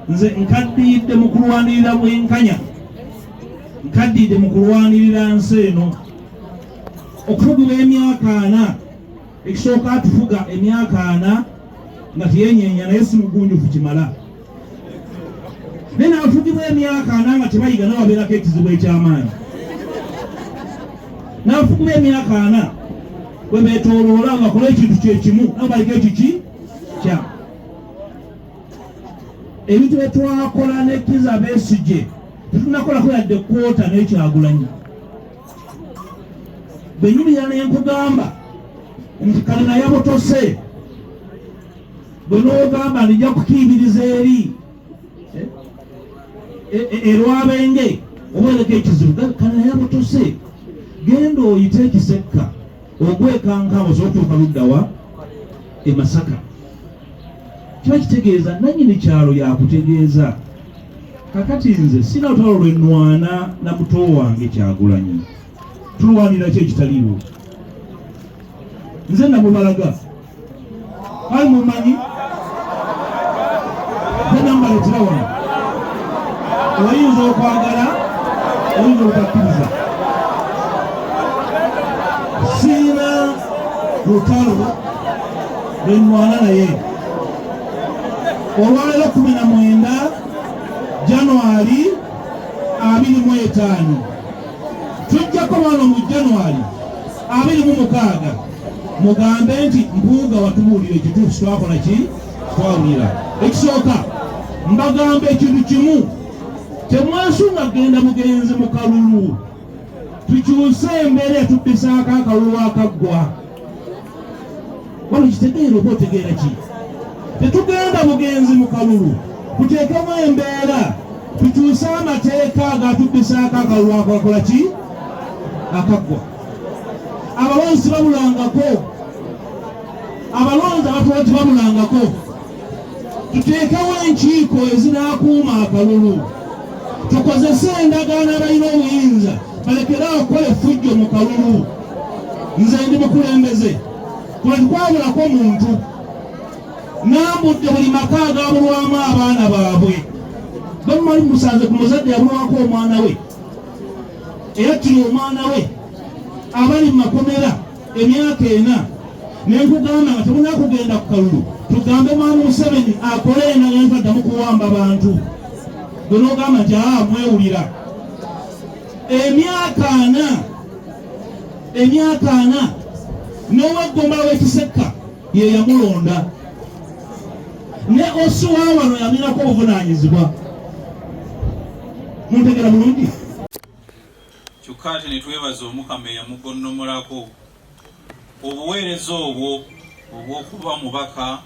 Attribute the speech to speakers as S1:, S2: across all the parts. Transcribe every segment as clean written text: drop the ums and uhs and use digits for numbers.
S1: nze nkaddiidde mu kulwanirira bwenkanya, nkaddiidde mu kulwanirira nsi eno okufugibwa emyaka 4 ekisooka atufuga emyaka 4 nga teyenyenya naye si mugunjufu kimala, naye n'abafugibwa emyaka 4 nga tebayiga nawabeerako ekizibu eky'amaanyi, n'abafugibwa emyaka 4 bwe beetooloola nga kola ekintu kyekimu nabo baliko ekiki kya ebintu bye twakola ne Kizza Besigye tetunakolako yadde kwota n'Ekyagulanyi. Bwe nyumira ne nkugamba nti kalina yabutose, bwe n'ogamba nijja kukiibiriza eri erwabenge oba ereka ekizibu, kalina yabutose, genda oyite ekisekka ogwekankabo z'otuuka luddawa e Masaka. Kiba kitegeeza nannyini kyalo yakutegeeza. Kakati nze sina lutalo lwe nnwana na muto wange Kyagulanyi, tulwanira ki ekitaliiwo? Nze namubalaga ali mumanyi enambaletera wano, oyinza okwagala oyinza obutakkiriza. Siina lutalo lwe nnwana naye. Olwaleero 19 January 2025 tujjako wano mu January 26 mugambe nti Mpuuga watubuulira ekituufu twakola ki twawulira. Ekisooka mbagamba ekintu kimu, temwasunga genda mugenzi mu kalulu, tukyuse embeera etuddisaako akalulu akaggwa. Wano kitegeera oba otegeera ki? Tetugenda bugenzi mu kalulu, tuteekemu embeera tukyuse amateeka agatuddisaako akalulu akakola ki akaggwa. Abalonzi babulangako, abalonzi abatuwa tebabulangako. Tuteekewo enkiiko ezinaakuuma akalulu, tukozese endagaano abalina obuyinza balekerawo okukola effujjo mu kalulu. Nze ndi mukulembeze, kuba tekwabulako muntu. Nambudde buli maka agabulwamu abaana baabwe. Bamumali musanze ku muzadde yabulwako omwana we, eyattira omwana we abali mu makomera emyaka 4. Nenkugamba nga tebulina kugenda ku kalulu, tugambe Mwami Museveni akole endagaano taddamu kuwamba abantu. Gwe n'ogamba nti mwewulira. Emyaka 4 n'oweggombala w'ekisekka ye yamulonda, ne osuwa wano yamirako obuvunaanyizibwa. Muntegera bulungi?
S2: Kyokka ate ne twebaza Omukama eyamugonnomolako obuweereza obwo obw'okuba mubaka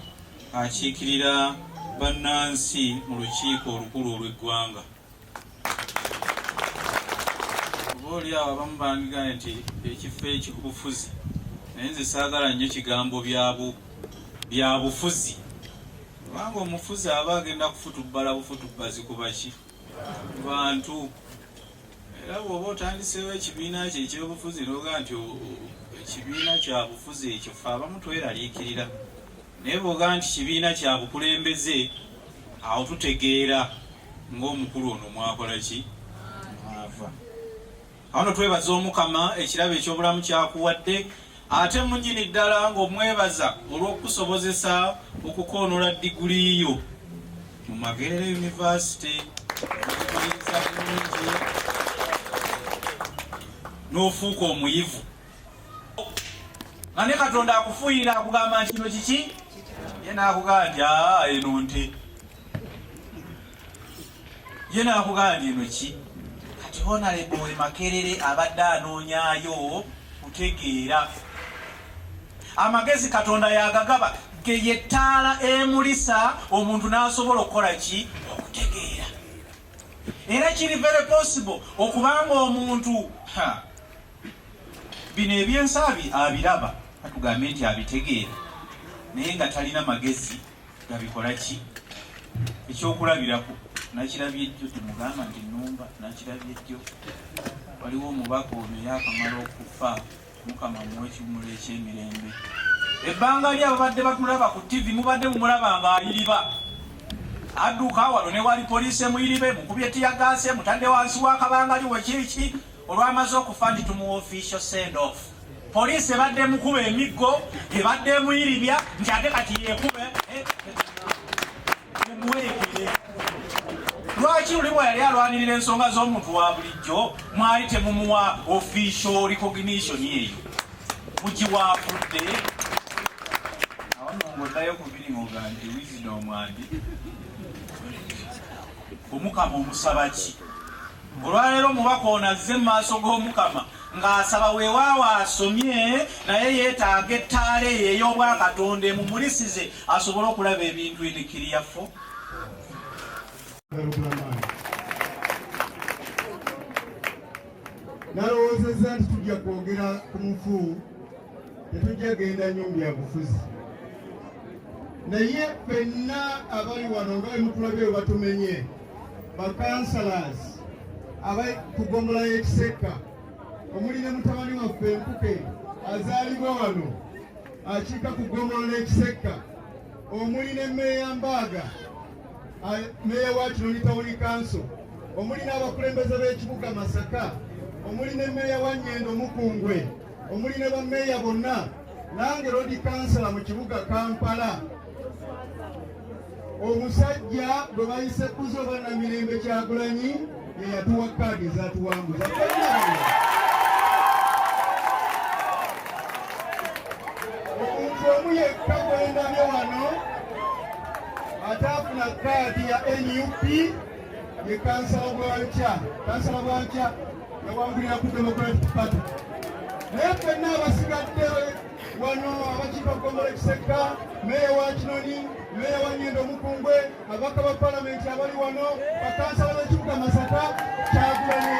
S2: akiikirira bannansi mu lukiiko olukulu olw'eggwanga. Oba oliawo abamu bandigane nti ekifo ekikubufuzi, naye nze saagala nnyo kigambo bya bufuzi, kubanga omufuzi aba agenda kufutubbala bufutubbazi ku baki bantu. Era bw'oba otandiseewo ekibiina kye ekyobufuzi n'oga nti ekibiina kya bufuzi ekyo ffe abamu tweraliikirira, naye bw'oga nti kibiina kya bukulembeze, awo tutegeera ng'omukulu ono mwakola ki mwava. Awo twebaza Omukama ekirabo eky'obulamu kyakuwadde, ate munnyini ddala ng'omwebaza olw'okukusobozesa okukoonola diguli yo mu Makerere University n'ofuuka omuyivu. Nga ne Katonda akufuuyira akugamba nti kino kiki, ye n'akugamba nti eno nte, ye n'akugamba nti eno ki. Kati Honorable Makerere abadde anoonyaayo kutegeera amagezi Katonda yagagaba ge yettaala emulisa omuntu n'asobola okukola ki okutegeera. Era kiri very possible okubanga omuntu bino ebyensi abiraba, katugambe nti abitegeera, naye nga talina magezi gabikola ki ekyokulabirako. Nakirabye ejjo, temugamba nti nnumba, nakirabye ejjo. Waliwo omubaka ono yakamala okufa, Mukama muwe ekimuli eky'emirembe. Ebbanga lyabo badde batumulaba ku TV, mubadde mumulaba ng'aliriba. adduka wano ne wali poliisi emuyiribe mukubye tiyagase mutadde wansi w'akabangali wekiki olwamaze okufa nti tumuwa official send off. Poliisi ebadde mukuba emiggo ebadde emuyiribya nti ate kati yeekube mumuweekere. Lwaki luli bwe yali alwanirira ensonga z'omuntu wa bulijjo mwali temumuwa official recognition eyo mugiwaafudde? Awanongodayo ku biringoga nti wisdom andi omukama omusaba ki? Olwaleero omubaka ono azze mu maaso g'omukama ng'asaba weewaawo asomye naye yeetaaga ettaala eyo ey'obwakatonda emumulisize asobole okulaba ebintu ebikiriyafo.
S3: Nalowoozezza nti tujja kwogera ku mufu, tetujja genda nnyumba ya bufuzi. Naye ffenna abali wano nga bemutulabe we batumenye, bakansalas abali ku ggombolola y'Ekisekka, omuli ne mutabani waffe Mpuke azaalibwa wano akiika ku ggombolola y'Ekisekka, omuli ne Meeya Mbaaga, Meeya wa Kinoni Town Council, omuli n'abakulembeze b'ekibuga Masaka, omuli ne Meeya wa Nnyendo Mukungwe, omuli ne bammeeya bonna, nange Road Councilor mu kibuga Kampala. Omusajja bwe bayise Kuzo Bannamirembe Kyagulanyi ye yatuwa kaadi ezatuwanguza. Omuntu omu yekka gwe ndabye wano ataafuna kaadi ya NUP ye kansala Bwankya yawangulira ku Democratic Party. Naye ffenna abasigadde wano abakiika ggombolola y'Ekisekka, Meeya wa Kinoni, Meeya wa Nnyendo Mukungwe, ababaka ba palamenti abali wano, bakansala b'ekibuga Masaka, Kyagulanyi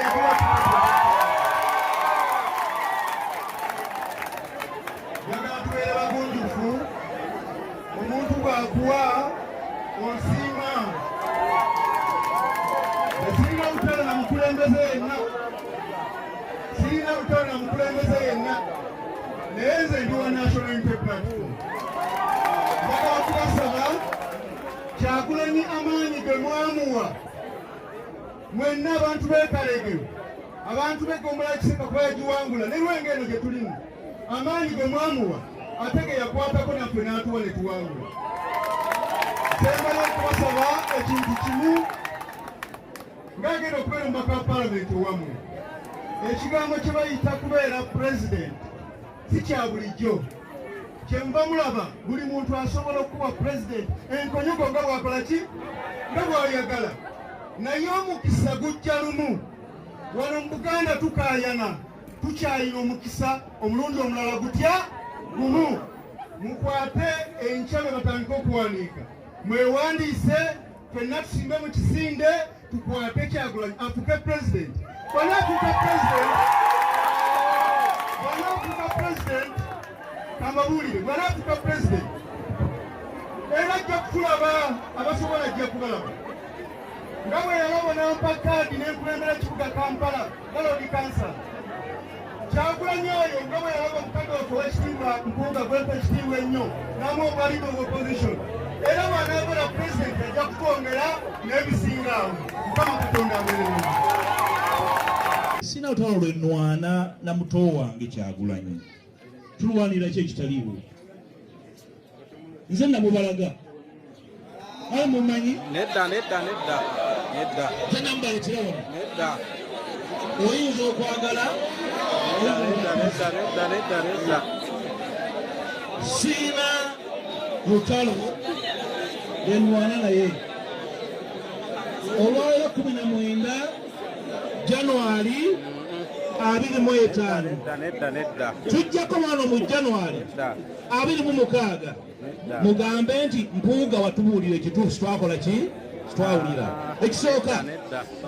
S3: yagala tubeere bagunjufu. Omuntu bw'akuwa osiima. Sirina lutalo na mukulembeze yenna, naye nze ndi wa National Unity Platform. Njagala kubasaba Kyagulanyi amaanyi ge mwamuwa mwenna abantu b'Ekalegero, abantu b'eggombolola y'Ekisekka kuba yagiwangula ne Lwengo eno gye tulimu, amaanyi ge mwamuwa ate ge yakwatako naffe n'atuwa ne tuwangula. Sembala okubasaba ekintu kimu ng'agenda okubeera omubaka wa palamenti owammwe. Ekigambo kye bayita kubeera pulezidenti si kya bulijjo. Kyenva mulaba buli muntu asobola okuba pulezidenti enkonyogo nga bwakola ki, nga bw'ayagala. Naye omukisa gujja lumu. Wano mu Buganda tukaayana, tukyalina omukisa omulundi omulala gutya gumu. Mukwate enkyame batandika okuwandiika, mwewandiise, ffenna tusimbe mu kisinde, tukwate Kyagulanyi afuke pulezidenti. Bw'anaafuuka pulezidenti, kamabuulire, bw'anaafuuka pulezidenti era ajja kutulaba, abasobola ajja kubalaba. Nga bwe yalaba n'ampa kaadi n'enkulembera ekibuga Kampala nga Road Councilor. Kyagulanyi oyo nga bwe yalaba omukadde waffe ow'ekitiibwa Mpuuga gwempa ekitiibwa ennyo n'amu obwalido of opposition. Era bw'anaabala pulezidenti ajja kutwongera n'ebisinga awo. Mukama Katonda abeerere.
S1: Sina lutalo lwe nnwana na muto wange Kyagulanyi. Tulwanira ki ekitaliiwo? Nze namubalaga. Aye mumanyi?
S4: Nedda. Nze
S1: nambaletera wano.
S4: Nedda.
S1: Oyinza okwagala?
S4: Nedda.
S1: Sina lutalo lwe nnwana naye. Olwaleero 19 January 2025.
S4: Nedda.
S1: Tujjako wano mu January 26 mugambe nti Mpuuga watubuulira ekituufu twakola ki? Twawulira. Ekisooka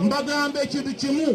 S1: mbagambe ekintu kimu.